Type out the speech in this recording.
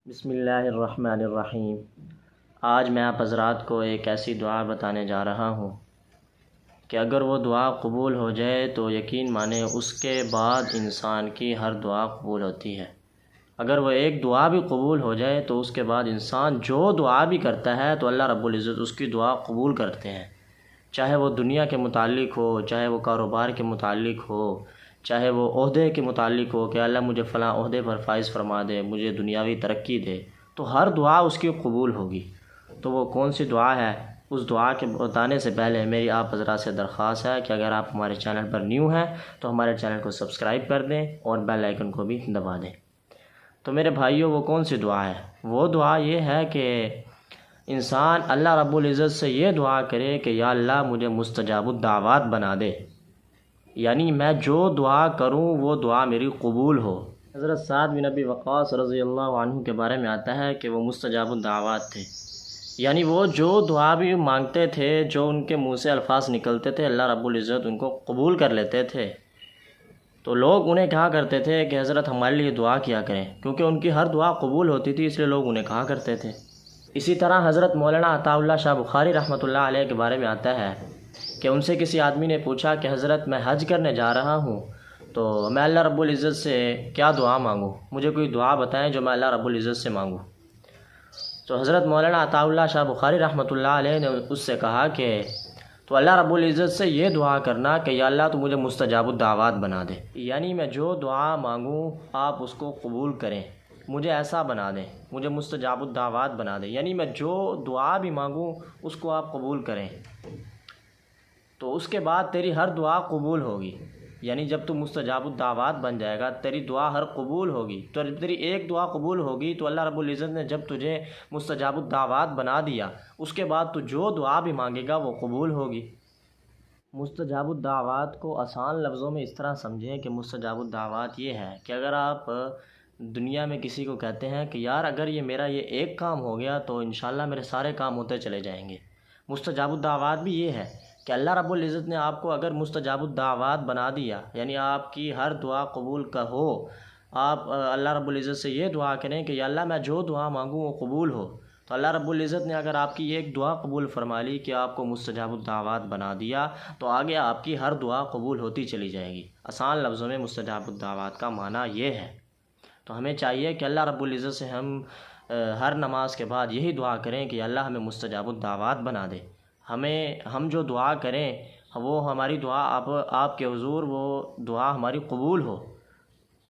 بسم اللہ الرحمن الرحیم۔ آج میں آپ حضرات کو ایک ایسی دعا بتانے جا رہا ہوں کہ اگر وہ دعا قبول ہو جائے تو یقین مانیں اس کے بعد انسان کی ہر دعا قبول ہوتی ہے۔ اگر وہ ایک دعا بھی قبول ہو جائے تو اس کے بعد انسان جو دعا بھی کرتا ہے تو اللہ رب العزت اس کی دعا قبول کرتے ہیں، چاہے وہ دنیا کے متعلق ہو، چاہے وہ کاروبار کے متعلق ہو، چاہے وہ عہدے کے متعلق ہو کہ اللہ مجھے فلاں عہدے پر فائز فرما دے، مجھے دنیاوی ترقی دے، تو ہر دعا اس کی قبول ہوگی۔ تو وہ کون سی دعا ہے، اس دعا کے بتانے سے پہلے میری آپ حضرات سے درخواست ہے کہ اگر آپ ہمارے چینل پر نیو ہیں تو ہمارے چینل کو سبسکرائب کر دیں اور بیل آئیکن کو بھی دبا دیں۔ تو میرے بھائیوں، وہ کون سی دعا ہے؟ وہ دعا یہ ہے کہ انسان اللہ رب العزت سے یہ دعا کرے کہ یا اللہ مجھے مستجاب الدعوات بنا دے، یعنی میں جو دعا کروں وہ دعا میری قبول ہو۔ حضرت سعد بن ابی وقاص رضی اللہ عنہ کے بارے میں آتا ہے کہ وہ مستجاب الدعوات تھے، یعنی وہ جو دعا بھی مانگتے تھے، جو ان کے منہ سے الفاظ نکلتے تھے، اللہ رب العزت ان کو قبول کر لیتے تھے۔ تو لوگ انہیں کہا کرتے تھے کہ حضرت ہمارے لیے دعا کیا کریں، کیونکہ ان کی ہر دعا قبول ہوتی تھی، اس لیے لوگ انہیں کہا کرتے تھے۔ اسی طرح حضرت مولانا عطا اللہ شاہ بخاری رحمۃ اللہ علیہ کے بارے میں آتا ہے کہ ان سے کسی آدمی نے پوچھا کہ حضرت میں حج کرنے جا رہا ہوں تو میں اللہ رب العزت سے کیا دعا مانگوں، مجھے کوئی دعا بتائیں جو میں اللہ رب العزت سے مانگوں۔ تو حضرت مولانا عطا اللہ شاہ بخاری رحمۃ اللہ علیہ نے اس سے کہا کہ تو اللہ رب العزت سے یہ دعا کرنا کہ یا اللہ تو مجھے مستجاب الدعوات بنا دے، یعنی میں جو دعا مانگوں آپ اس کو قبول کریں، مجھے ایسا بنا دیں، مجھے مستجاب الدعوات بنا دیں، یعنی میں جو دعا بھی مانگوں اس کو آپ قبول کریں، تو اس کے بعد تیری ہر دعا قبول ہوگی۔ یعنی جب تو مستجاب الدعوات بن جائے گا، تیری دعا ہر قبول ہوگی، تو جب تیری ایک دعا قبول ہوگی تو اللہ رب العزت نے جب تجھے مستجاب الدعوات بنا دیا، اس کے بعد تو جو دعا بھی مانگے گا وہ قبول ہوگی۔ مستجاب الدعوات کو آسان لفظوں میں اس طرح سمجھیں کہ مستجاب الدعوات یہ ہے کہ اگر آپ دنیا میں کسی کو کہتے ہیں کہ یار اگر یہ ایک کام ہو گیا تو انشاءاللہ میرے سارے کام ہوتے چلے جائیں گے، مستجاب الدعوات بھی یہ ہے کہ اللہ رب العزت نے آپ کو اگر مستجاب الدعوات بنا دیا، یعنی آپ کی ہر دعا قبول کا ہو، آپ اللہ رب العزت سے یہ دعا کریں کہ یا اللہ میں جو دعا مانگوں وہ قبول ہو، تو اللہ رب العزت نے اگر آپ کی ایک دعا قبول فرما لی کہ آپ کو مستجاب الدعوات بنا دیا، تو آگے آپ کی ہر دعا قبول ہوتی چلی جائے گی۔ آسان لفظوں میں مستجاب الدعوات کا معنی یہ ہے۔ تو ہمیں چاہیے کہ اللہ رب العزت سے ہم ہر نماز کے بعد یہی دعا کریں کہ اللہ ہمیں مستجاب الدعوات بنا دے، ہم جو دعا کریں وہ ہماری دعا آپ کے حضور وہ دعا ہماری قبول ہو۔